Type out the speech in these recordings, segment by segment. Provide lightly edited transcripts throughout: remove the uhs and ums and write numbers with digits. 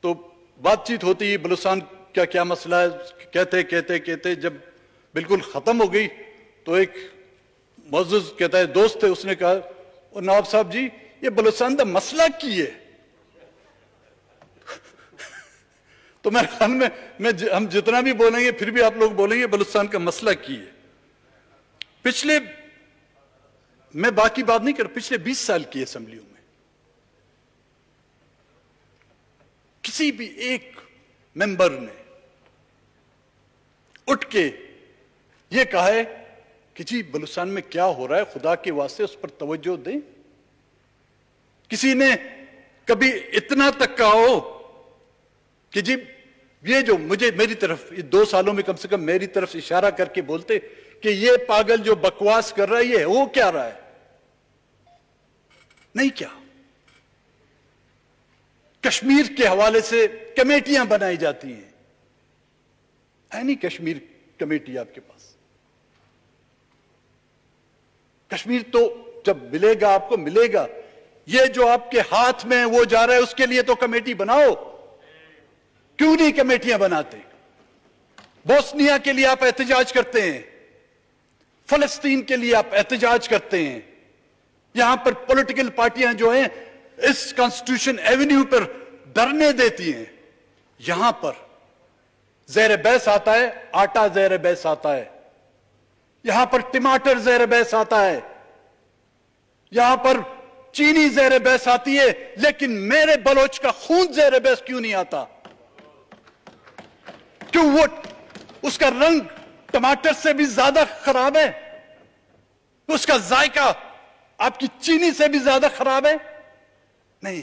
تو بات چیت ہوتی ہے بلوچستان کا کیا مسئلہ ہے، کہتے جب بالکل ختم ہو گئی تو ایک معزز کہتا ہے دوست تھے، اس نے کہا نواب صاحب جی یہ بلوچستان کا مسئلہ کی ہے؟ تو میرے خیال میں ہم جتنا بھی بولیں گے پھر بھی آپ لوگ بولیں گے بلوچستان کا مسئلہ کی ہے۔ پچھلے، میں باقی بات نہیں کر، پچھلے 20 سال کی اسمبلیوں میں کسی بھی ایک ممبر نے اٹھ کے یہ کہا ہے کہ جی بلوچستان میں کیا ہو رہا ہے، خدا کے واسطے اس پر توجہ دیں؟ کسی نے کبھی اتنا تک کہا ہو کہ جی یہ جو میری طرف 2 سالوں میں کم سے کم میری طرف اشارہ کر کے بولتے کہ یہ پاگل جو بکواس کر رہا ہے یہ وہ کیا رہا ہے؟ نہیں کیا۔ کشمیر کے حوالے سے کمیٹیاں بنائی جاتی ہیں، ہے نہیں کشمیر کمیٹی آپ کے پاس؟ کشمیر تو جب ملے گا آپ کو ملے گا، یہ جو آپ کے ہاتھ میں وہ جا رہا ہے اس کے لیے تو کمیٹی بناؤ، کیوں نہیں کمیٹیاں بناتے؟ بوسنیا کے لیے آپ احتجاج کرتے ہیں، فلسطین کے لیے آپ احتجاج کرتے ہیں، یہاں پر پولیٹیکل پارٹیاں جو ہیں اس کانسٹیٹیوشن ایونیو پر دھرنے دیتی ہیں، یہاں پر زیر بحث آتا ہے آٹا، زیر بحث آتا ہے یہاں پر ٹماٹر، زیر بحث آتا ہے یہاں پر چینی، زیر بحث آتی ہے، لیکن میرے بلوچ کا خون زیر بحث کیوں نہیں آتا؟ کیوں وہ اس کا رنگ ٹماٹر سے بھی زیادہ خراب ہے؟ اس کا ذائقہ آپ کی چینی سے بھی زیادہ خراب ہے؟ نہیں،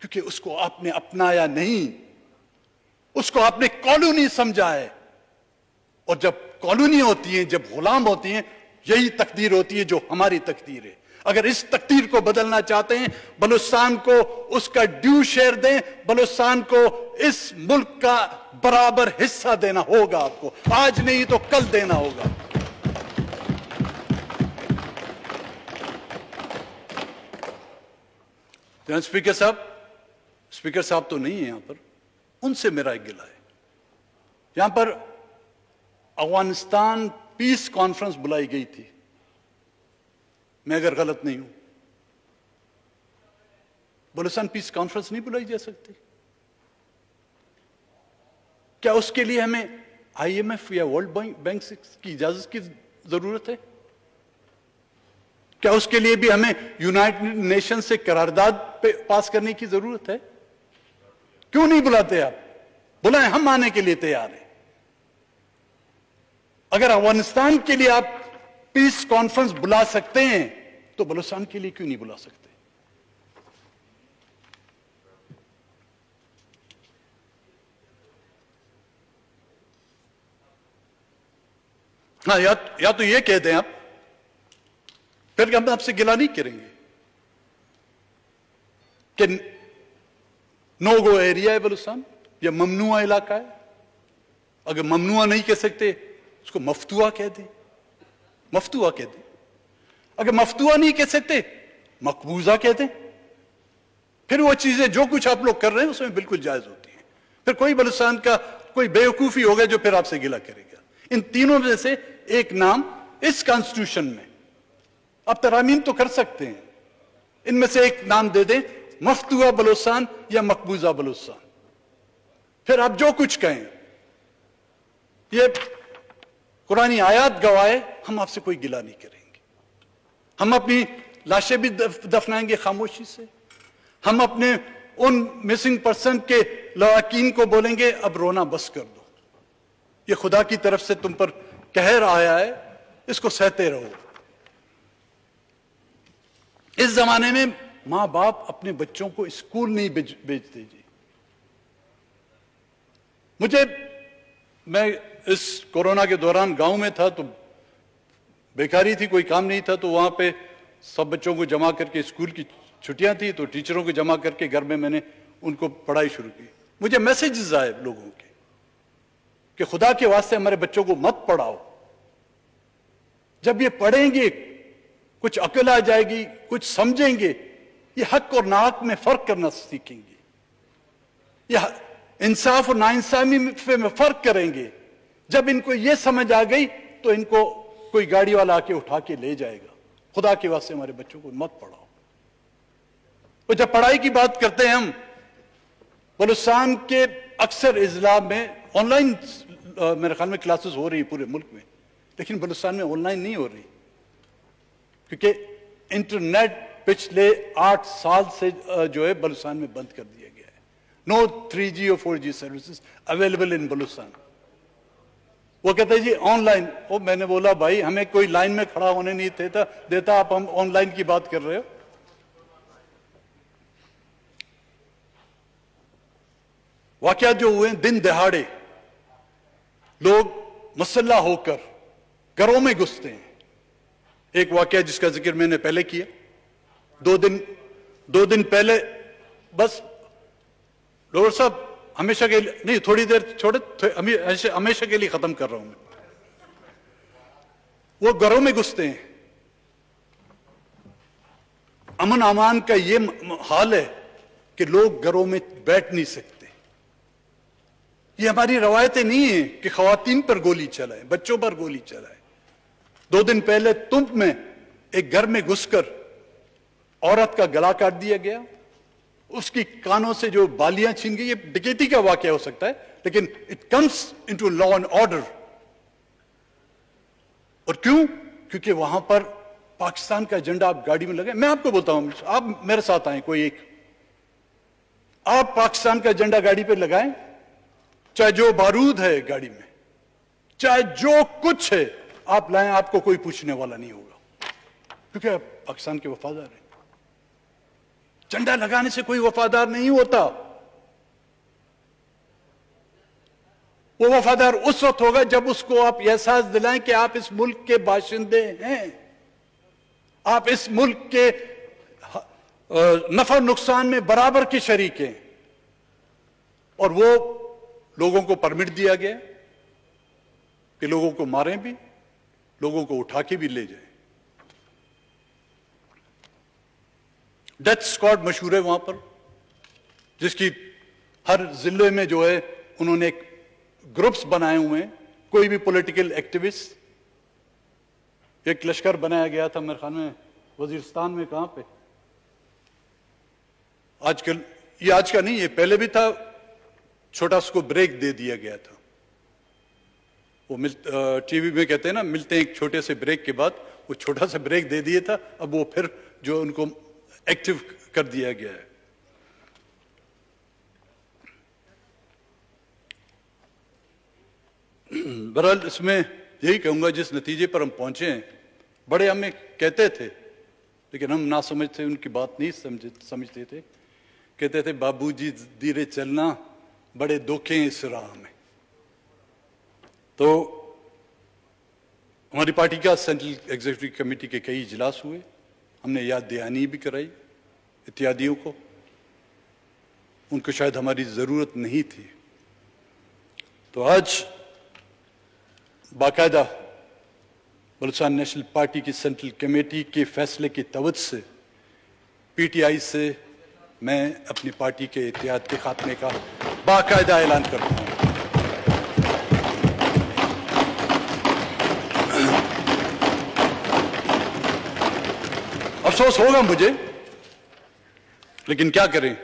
کیونکہ اس کو آپ نے اپنایا نہیں، اس کو آپ نے کالونی سمجھا ہے، اور جب کالونی ہوتی ہیں، جب غلام ہوتی ہیں، یہی تقدیر ہوتی ہے جو ہماری تقدیر ہے۔ اگر اس تقدیر کو بدلنا چاہتے ہیں، بلوچستان کو اس کا ڈیو شیئر دیں، بلوچستان کو اس ملک کا برابر حصہ دینا ہوگا، آپ کو آج نہیں تو کل دینا ہوگا۔ اسپیکر صاحب تو نہیں ہیں یہاں پر، ان سے میرا ایک گلہ ہے۔ یہاں پر افغانستان پیس کانفرنس بلائی گئی تھی، میں اگر غلط نہیں ہوں، بلوچستان پیس کانفرنس نہیں بلائی جا سکتی؟ کیا اس کے لیے ہمیں IMF یا ورلڈ بینک کی اجازت کی ضرورت ہے؟ کیا اس کے لیے بھی ہمیں یونائٹڈ نیشن سے قرارداد پاس کرنے کی ضرورت ہے؟ کیوں نہیں بلاتے آپ؟ بلائیں، ہم آنے کے لیے تیار ہیں۔ اگر افغانستان کے لیے آپ پیس کانفرنس بلا سکتے ہیں تو بلوچستان کے لیے کیوں نہیں بلا سکتے؟ ہاں، یا تو یہ کہہ دیں آپ، پھر ہم آپ سے گلہ نہیں کریں گے کہ نو گو ایریا ہے بلوچستان یا ممنوع علاقہ ہے۔ اگر ممنوع نہیں کہہ سکتے اس کو مفتوحہ کہہ دیں، مفتوحہ کہہ دیں۔ اگر مفتوحہ نہیں کہہ سکتے مقبوضہ کہہ دیں، پھر وہ چیزیں جو کچھ آپ لوگ کر رہے ہیں اس میں بالکل جائز ہوتی ہیں۔ پھر کوئی بلوچستان کا کوئی بیوقوفی ہوگا جو پھر آپ سے گلہ کرے گا۔ ان تینوں میں سے ایک نام اس کانسٹیٹیوشن میں آپ ترامیم تو کر سکتے ہیں، ان میں سے ایک نام دے دیں، مفتوحہ بلوچستان یا مقبوضہ بلوچستان، پھر آپ جو کچھ کہیں۔ یہ قرآنی آیات گواہ، ہم آپ سے کوئی گلہ نہیں کریں گے۔ ہم اپنی لاشیں بھی دفنائیں گے خاموشی سے، ہم اپنے ان مسنگ پرسن کے لواحقین کو بولیں گے اب رونا بس کر دو، یہ خدا کی طرف سے تم پر قہر آیا ہے، اس کو سہتے رہو۔ اس زمانے میں ماں باپ اپنے بچوں کو اسکول نہیں بھیجتے جی۔ میں اس کورونا کے دوران گاؤں میں تھا تو بیکاری تھی، کوئی کام نہیں تھا، تو وہاں پہ سب بچوں کو جمع کر کے، اسکول کی چھٹیاں تھی تو ٹیچروں کو جمع کر کے گھر میں نے ان کو پڑھائی شروع کی۔ مجھے میسیجز آئے لوگوں کے کہ خدا کے واسطے ہمارے بچوں کو مت پڑھاؤ، جب یہ پڑھیں گے کچھ عقل آ جائے گی، کچھ سمجھیں گے، یہ حق اور ناحق میں فرق کرنا سیکھیں گے، یہ इंसाफ और नाइंसाफी में फर्क करेंगे। जब इनको ये समझ आ गई तो इनको कोई गाड़ी वाला आके उठा के ले जाएगा। खुदा के वास्ते हमारे बच्चों को मत पढ़ाओ। तो जब पढ़ाई की बात करते हैं हम, बलूचिस्तान के अक्सर इजला में ऑनलाइन मेरे ख्याल में क्लासेस हो रही है पूरे मुल्क में, लेकिन बलूचिस्तान में ऑनलाइन नहीं हो रही, क्योंकि इंटरनेट पिछले 8 साल से जो है बलूचिस्तान में बंद कर दिया गया है। नो 3G और 4G services available in Balochistan. वो कहते हैं जी ऑनलाइन। वो मैंने बोला भाई हमें कोई लाइन में खड़ा होने नहीं देता, आप हम ऑनलाइन की बात कर रहे हो। वाकया जो हुए दिन दहाड़े लोग मुसल्ला होकर घरों में घुसते हैं। एक वाकया जिसका जिक्र मैंने पहले किया, दो दिन पहले, बस डॉक्टर साहब हमेशा के लिए नहीं, थोड़ी देर छोड़े, हमेशा के लिए खत्म कर रहा हूं मैं। वो घरों में घुसते हैं। अमन अमान का ये हाल है कि लोग घरों में बैठ नहीं सकते। ये हमारी रवायतें नहीं है कि खवातीन पर गोली चलाए, बच्चों पर गोली चलाए। 2 दिन पहले तुंब में एक घर में घुसकर औरत का गला काट दिया गया, उसकी कानों से जो बालियां छीन गई। ये डकैती का वाकया हो सकता है, लेकिन it comes into law and order. और क्यों? क्योंकि वहां पर पाकिस्तान का एजेंडा आप गाड़ी में लगे। मैं आपको बोलता हूं, आप मेरे साथ आए, कोई एक, आप पाकिस्तान का एजेंडा गाड़ी पे लगाएं, चाहे जो बारूद है गाड़ी में, चाहे जो कुछ है आप लाएं, आपको कोई पूछने वाला नहीं होगा, क्योंकि आप पाकिस्तान के वफादार हैं। झंडा लगाने से कोई वफादार नहीं होता। वो वफादार उस वक्त होगा जब उसको आप एहसास दिलाएं कि आप इस मुल्क के बाशिंदे हैं, आप इस मुल्क के नफा नुकसान में बराबर के शरीक हैं। और वो लोगों को परमिट दिया गया कि लोगों को मारें भी, लोगों को उठा के भी ले जाएं। डेथ स्क्वाड मशहूर है वहां पर, जिसकी हर जिले में जो है उन्होंने एक ग्रुप्स बनाए हुए हैं। कोई भी पॉलिटिकल एक्टिविस्ट, एक लश्कर बनाया गया था मेरे ख्याल में वजीरिस्तान में, कहां पे आजकल, ये आज का नहीं, ये पहले भी था, छोटा उसको ब्रेक दे दिया गया था। वो टीवी में कहते हैं ना, मिलते हैं एक छोटे से ब्रेक के बाद, वो छोटा सा ब्रेक दे दिया था, अब वो फिर जो उनको एक्टिव कर दिया गया है। बहरहाल इसमें यही कहूंगा, जिस नतीजे पर हम पहुंचे हैं, बड़े हमें कहते थे, लेकिन हम ना समझते, उनकी बात नहीं समझते थे। कहते थे बाबूजी धीरे चलना, बड़े धोखे हैं इस राह में। तो हमारी पार्टी का सेंट्रल एग्जीक्यूटिव कमेटी के कई इजलास हुए, हमने याद दहानी भी कराई इत्यादियों को। उनको शायद हमारी जरूरत नहीं थी। तो आज बाकायदा बलूचिस्तान नेशनल पार्टी की सेंट्रल कमेटी के फैसले की तवज्जो से पीटीआई से मैं अपनी पार्टी के इत्तेहाद के खात्मे का बाकायदा ऐलान करता हूं। अफसोस होगा मुझे, लेकिन क्या करें।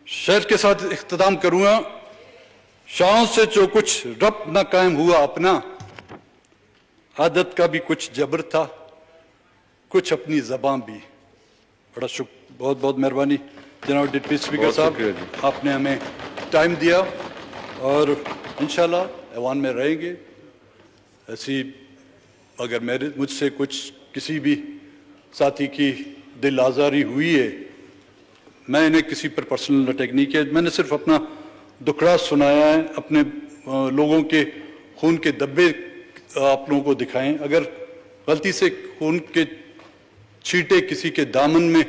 शेर के साथ इख्तिताम करूंगा। शाहों से जो कुछ रब न कायम हुआ अपना, आदत का भी कुछ जबर था, कुछ अपनी जबान भी। बड़ा शुक्र, बहुत बहुत मेहरबानी जनाब डिप्टी स्पीकर साहब, आपने हमें टाइम दिया और इंशाल्लाह ऐवान में रहेंगे। ऐसी अगर मुझसे कुछ किसी भी साथी की दिल आज़ारी हुई है, मैं इन्हें किसी पर पर्सनल अटैक नहीं किया, मैंने सिर्फ अपना दुखड़ा सुनाया है, अपने लोगों के खून के धब्बे आप लोगों को दिखाएं। अगर गलती से खून के छींटे किसी के दामन में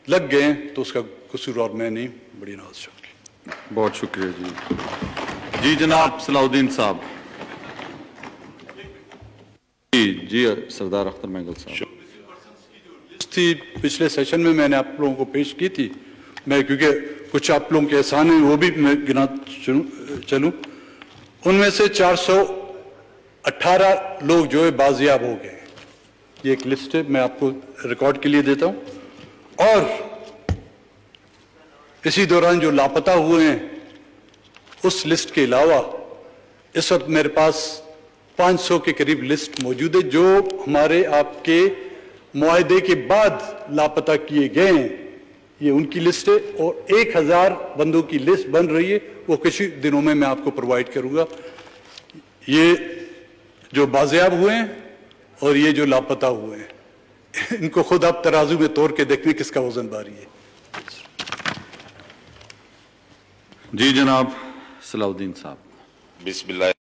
लग गए तो उसका कसूर और मैं नहीं। बड़ी नवाज शुक्रिया, बहुत शुक्रिया जी। जी जनाब सलाउद्दीन साहब। जी सरदार अख्तर महंगल साहब। थी पिछले सेशन में मैंने आप लोगों को पेश की थी, मैं क्योंकि कुछ आप लोगों के एहसान हैं वो भी मैं गिना चलूं। उनमें से 418 लोग जो है बाजियाब हो गए। ये एक लिस्ट है, मैं आपको रिकॉर्ड के लिए देता हूं। और इसी दौरान जो लापता हुए हैं उस लिस्ट के अलावा इस वक्त मेरे पास 500 के करीब लिस्ट मौजूद है जो हमारे आपके मुआहदे के बाद लापता किए गए हैं। ये उनकी लिस्ट है और 1000 बंदों की लिस्ट बन रही है, वो कुछ ही दिनों में मैं आपको प्रोवाइड करूंगा। ये जो बाजियाब हुए हैं और ये जो लापता हुए हैं, इनको खुद आप तराजू में तोड़ के देखें किसका वजन भारी है। जी जनाब सलाउद्दीन साहब। बिस्मिल्लाह।